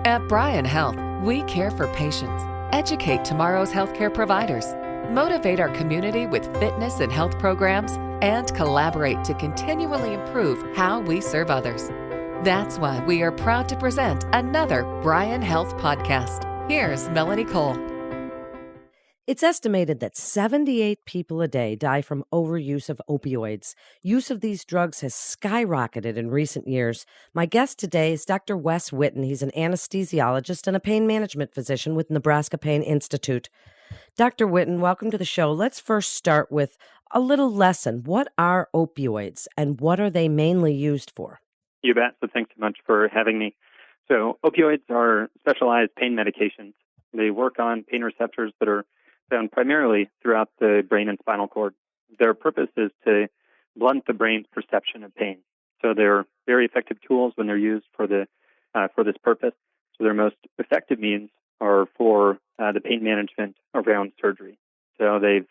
At Bryan Health, we care for patients, educate tomorrow's healthcare providers, motivate our community with fitness and health programs, and collaborate to continually improve how we serve others. That's why we are proud to present another Bryan Health podcast. Here's Melanie Cole. It's estimated that 78 people a day die from overuse of opioids. Use of these drugs has skyrocketed in recent years. My guest today is Dr. Wes Whitten. He's an anesthesiologist and a pain management physician with Nebraska Pain Institute. Dr. Whitten, welcome to the show. Let's first start with a little lesson. What are opioids and what are they mainly used for? You bet. So thanks so much for having me. So opioids are specialized pain medications. They work on pain receptors that are found primarily throughout the brain and spinal cord. Their purpose is to blunt the brain's perception of pain. So they're very effective tools when they're used for this purpose. So their most effective means are for the pain management around surgery. So they've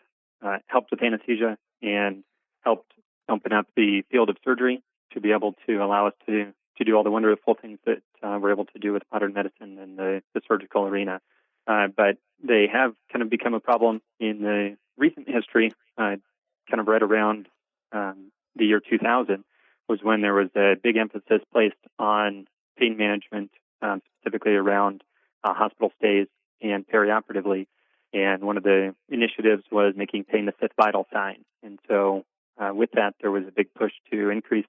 helped with anesthesia and helped open up the field of surgery to be able to allow us to do all the wonderful things that we're able to do with modern medicine and the surgical arena. But they have kind of become a problem in the recent history, kind of right around the year 2000 was when there was a big emphasis placed on pain management, specifically around hospital stays and perioperatively. And one of the initiatives was making pain the fifth vital sign. And so with that, there was a big push to increase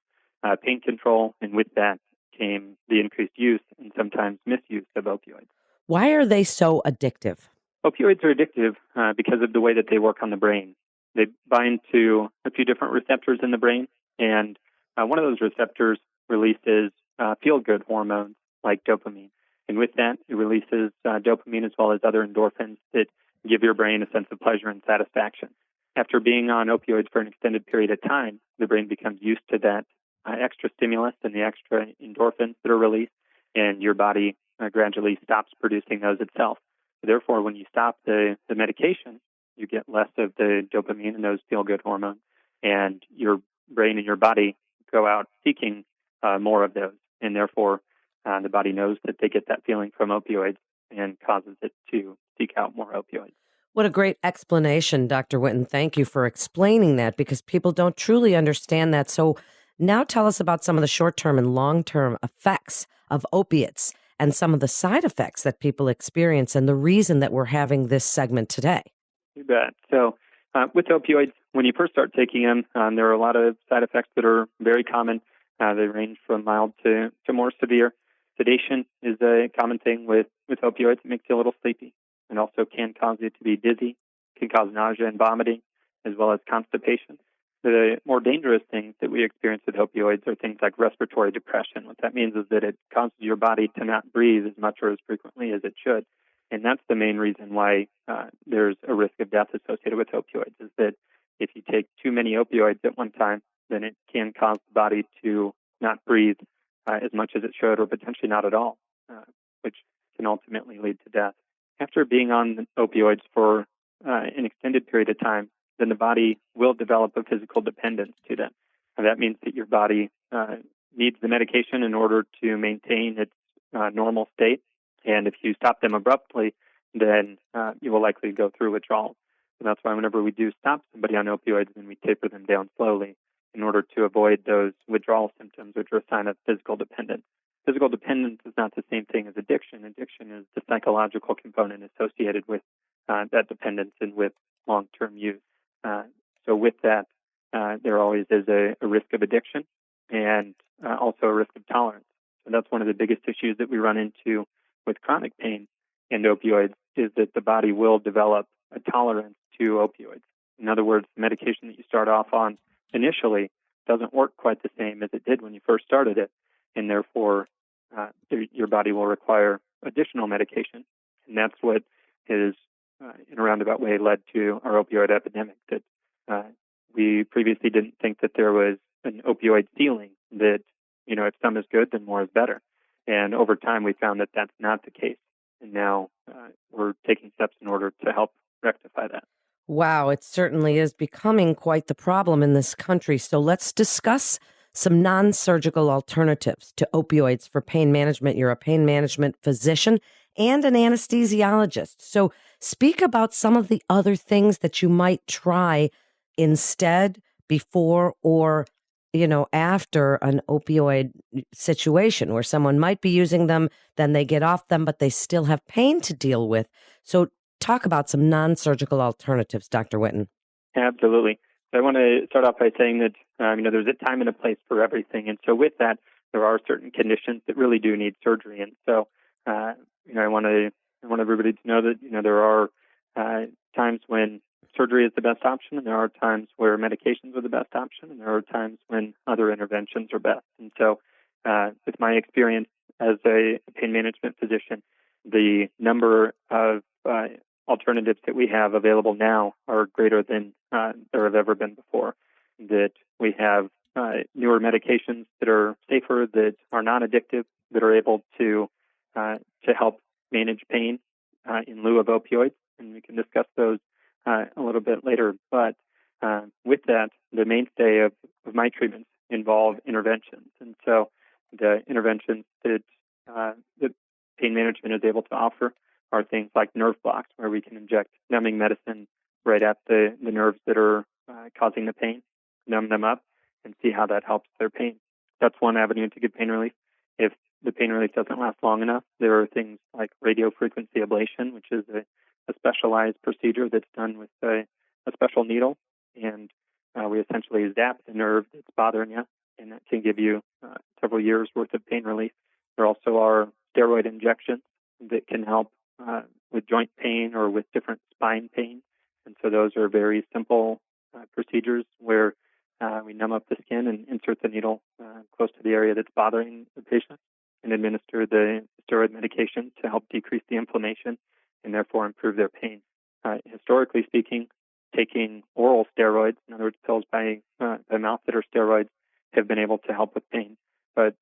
pain control. And with that came the increased use and sometimes misuse of opioids. Why are they so addictive? Opioids are addictive because of the way that they work on the brain. They bind to a few different receptors in the brain, and one of those receptors releases feel-good hormones like dopamine. And with that, it releases dopamine as well as other endorphins that give your brain a sense of pleasure and satisfaction. After being on opioids for an extended period of time, the brain becomes used to that extra stimulus and the extra endorphins that are released, and your body gradually stops producing those itself. Therefore, when you stop the medication, you get less of the dopamine and those feel-good hormones, and your brain and your body go out seeking more of those. And therefore, the body knows that they get that feeling from opioids and causes it to seek out more opioids. What a great explanation, Dr. Whitten. Thank you for explaining that because people don't truly understand that. So now tell us about some of the short-term and long-term effects of opiates and some of the side effects that people experience and the reason that we're having this segment today. You bet. So with opioids, when you first start taking them, there are a lot of side effects that are very common. They range from mild to more severe. Sedation is a common thing with opioids. It makes you a little sleepy and also can cause you to be dizzy, can cause nausea and vomiting, as well as constipation. The more dangerous things that we experience with opioids are things like respiratory depression. What that means is that it causes your body to not breathe as much or as frequently as it should. And that's the main reason why there's a risk of death associated with opioids, is that if you take too many opioids at one time, then it can cause the body to not breathe as much as it should or potentially not at all, which can ultimately lead to death. After being on opioids for an extended period of time, then the body will develop a physical dependence to them. And that means that your body needs the medication in order to maintain its normal state. And if you stop them abruptly, then you will likely go through withdrawal. And that's why whenever we do stop somebody on opioids, then we taper them down slowly in order to avoid those withdrawal symptoms, which are a sign of physical dependence. Physical dependence is not the same thing as addiction. Addiction is the psychological component associated with that dependence and with long-term use. So with that, there always is a risk of addiction and also a risk of tolerance. So that's one of the biggest issues that we run into with chronic pain and opioids is that the body will develop a tolerance to opioids. In other words, the medication that you start off on initially doesn't work quite the same as it did when you first started it, and therefore your body will require additional medication. And that's what has, in a roundabout way, led to our opioid epidemic, that we previously didn't think that there was an opioid ceiling, that, if some is good, then more is better. And over time, we found that that's not the case. And now we're taking steps in order to help rectify that. Wow, it certainly is becoming quite the problem in this country. So let's discuss some non-surgical alternatives to opioids for pain management. You're a pain management physician and an anesthesiologist. So speak about some of the other things that you might try instead, before, or after an opioid situation where someone might be using them, then they get off them, but they still have pain to deal with. So talk about some non-surgical alternatives, Dr. Whitten. Absolutely. So I want to start off by saying that, there's a time and a place for everything. And so with that, there are certain conditions that really do need surgery. And so, I want everybody to know that, there are times when surgery is the best option, and there are times where medications are the best option, and there are times when other interventions are best. And so, with my experience as a pain management physician, the number of alternatives that we have available now are greater than there have ever been before. That we have newer medications that are safer, that are non-addictive, that are able to help manage pain in lieu of opioids, and we can discuss those a little bit later. But with that, the mainstay of my treatments involve interventions, and so the interventions that pain management is able to offer are things like nerve blocks, where we can inject numbing medicine right at the nerves that are causing the pain, numb them up, and see how that helps their pain. That's one avenue to get pain relief. If the pain relief doesn't last long enough, there are things like radiofrequency ablation, which is a specialized procedure that's done with a special needle, and we essentially zap the nerve that's bothering you, and that can give you several years' worth of pain relief. There also are steroid injections that can help with joint pain or with different spine pain, and so those are very simple procedures where we numb up the skin and insert the needle close to the area that's bothering the patient and administer the steroid medication to help decrease the inflammation and therefore improve their pain. Historically speaking, taking oral steroids, in other words, pills by mouth that are steroids, have been able to help with pain. But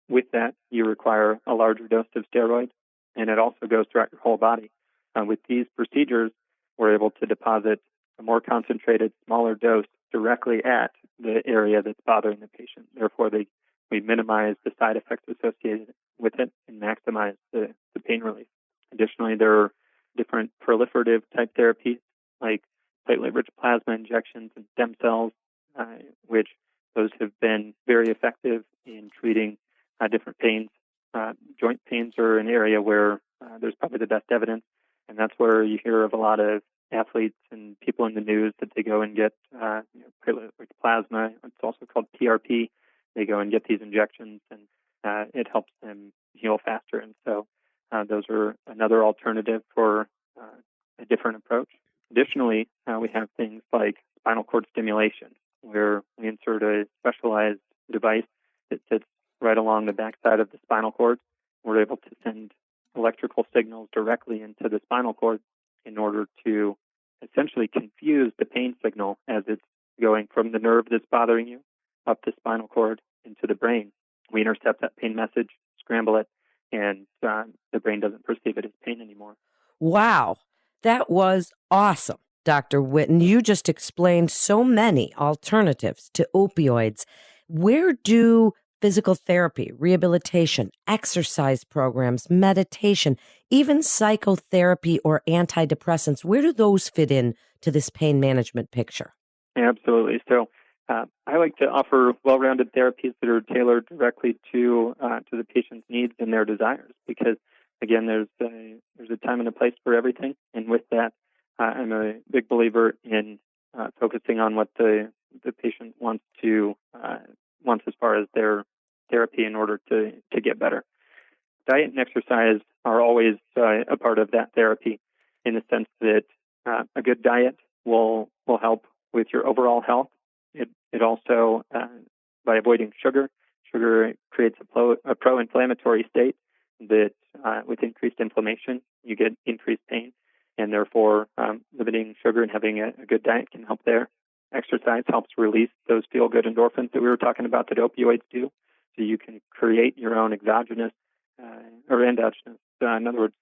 with that, you require a larger dose of steroid, and it also goes throughout your whole body. With these procedures, we're able to deposit a more concentrated, smaller dose directly at the area that's bothering the patient. Therefore, we minimize the side effects associated with it and maximize the pain relief. Additionally, there are different proliferative type therapies like platelet-rich plasma injections and stem cells, which those have been very effective in treating different pains. Joint pains are an area where there's probably the best evidence, and that's where you hear of a lot of athletes and people in the news that they go and get platelet-rich plasma. It's also called PRP. They go and get these injections, and it helps them heal faster. And so those are another alternative for a different approach. Additionally, we have things like spinal cord stimulation, where we insert a specialized device that sits right along the backside of the spinal cord. We're able to send electrical signals directly into the spinal cord in order to essentially confuse the pain signal as it's going from the nerve that's bothering you up the spinal cord into the brain. We intercept that pain message, scramble it, and the brain doesn't perceive it as pain anymore. Wow, that was awesome, Dr. Whitten. You just explained so many alternatives to opioids. Where do physical therapy, rehabilitation, exercise programs, meditation, even psychotherapy or antidepressants, where do those fit in to this pain management picture? Absolutely. So I like to offer well-rounded therapies that are tailored directly to the patient's needs and their desires, because again, there's a time and a place for everything. And with that, I'm a big believer in focusing on what the patient wants as far as their therapy in order to get better. Diet and exercise are always a part of that therapy, in the sense that a good diet will help with your overall health. It also, by avoiding sugar creates a pro-inflammatory state that with increased inflammation, you get increased pain, and therefore limiting sugar and having a good diet can help there. Exercise helps release those feel-good endorphins that we were talking about that opioids do, so you can create your own exogenous or endogenous. In other words,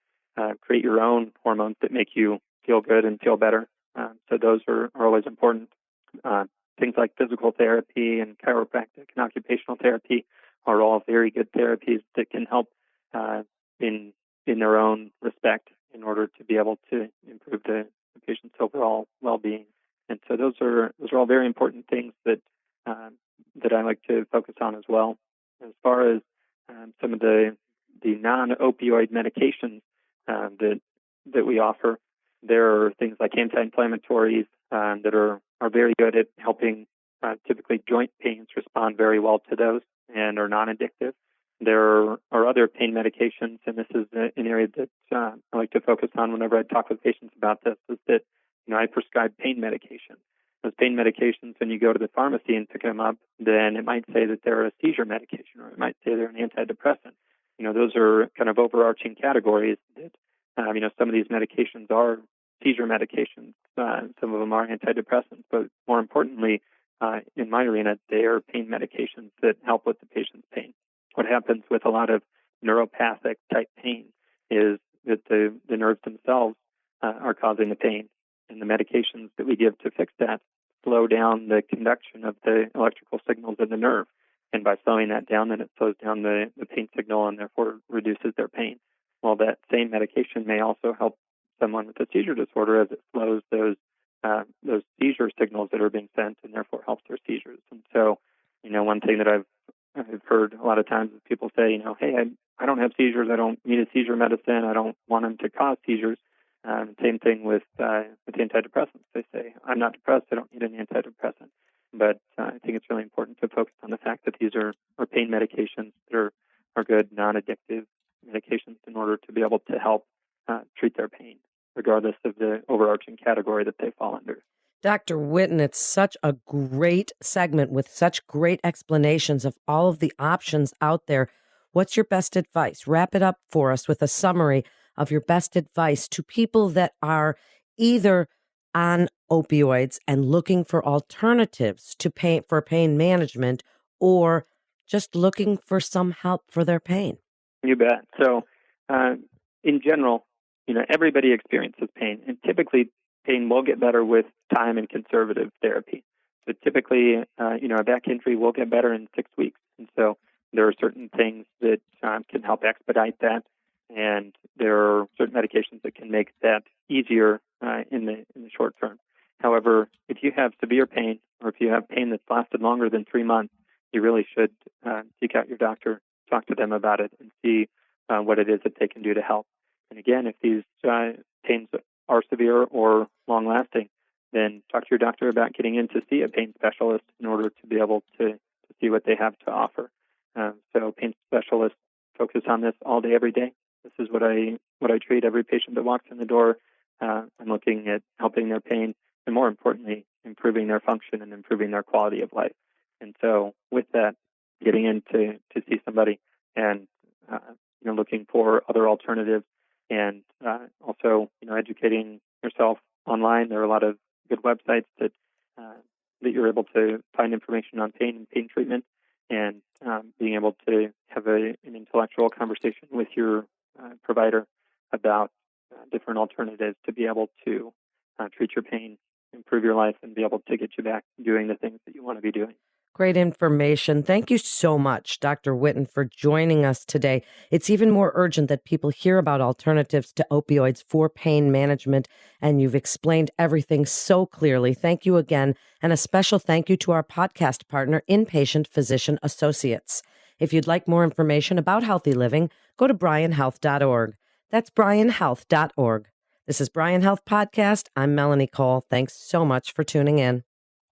create your own hormones that make you feel good and feel better. So those are always important. things like physical therapy and chiropractic and occupational therapy are all very good therapies that can help in their own respect in order to be able to improve the patient's overall well-being. And so those are all very important things that that I like to focus on as well. As far as some of the non-opioid medications that we offer, there are things like anti-inflammatories that are very good at helping typically joint pains respond very well to those and are non-addictive. There are other pain medications, and this is an area that I like to focus on whenever I talk with patients about this, is that I prescribe pain medication. Those pain medications, when you go to the pharmacy and pick them up, then it might say that they're a seizure medication, or it might say they're an antidepressant. Those are kind of overarching categories that, some of these medications are seizure medications. Some of them are antidepressants, but more importantly, in my arena, they are pain medications that help with the patient's pain. What happens with a lot of neuropathic type pain is that the nerves themselves are causing the pain, and the medications that we give to fix that slow down the conduction of the electrical signals in the nerve. And by slowing that down, then it slows down the pain signal and therefore reduces their pain. Well, that same medication may also help someone with a seizure disorder as it slows those seizure signals that are being sent and therefore helps their seizures. And so, one thing that I've heard a lot of times is people say, hey, I don't have seizures. I don't need a seizure medicine. I don't want them to cause seizures. Same thing with antidepressants. They say, I'm not depressed. I don't need an antidepressant. But I think it's really important to focus on the fact that these are pain medications that are good, non-addictive medications in order to be able to help treat their pain, regardless of the overarching category that they fall under. Dr. Whitten, it's such a great segment with such great explanations of all of the options out there. What's your best advice? Wrap it up for us with a summary of your best advice to people that are either on opioids and looking for alternatives to pain management, or just looking for some help for their pain. You bet. So, in general, everybody experiences pain, and typically pain will get better with time and conservative therapy. So typically, a back injury will get better in 6 weeks. And so there are certain things that can help expedite that, and there are certain medications that can make that easier in the short term. However, if you have severe pain, or if you have pain that's lasted longer than 3 months, you really should seek out your doctor, talk to them about it, and see what it is that they can do to help. And again, if these pains are severe or long-lasting, then talk to your doctor about getting in to see a pain specialist in order to be able to see what they have to offer. So pain specialists focus on this all day, every day. This is what I treat every patient that walks in the door. I'm looking at helping their pain, and more importantly, improving their function and improving their quality of life. And so with that, getting in to see somebody and looking for other alternatives, and also educating yourself online. There are a lot of good websites that you're able to find information on pain and pain treatment, and being able to have an intellectual conversation with your provider about different alternatives to be able to treat your pain, improve your life, and be able to get you back doing the things that you want to be doing. Great information. Thank you so much, Dr. Whitten, for joining us today. It's even more urgent that people hear about alternatives to opioids for pain management, and you've explained everything so clearly. Thank you again, and a special thank you to our podcast partner, Inpatient Physician Associates. If you'd like more information about healthy living, go to bryanhealth.org. That's bryanhealth.org. This is Bryan Health Podcast. I'm Melanie Cole. Thanks so much for tuning in.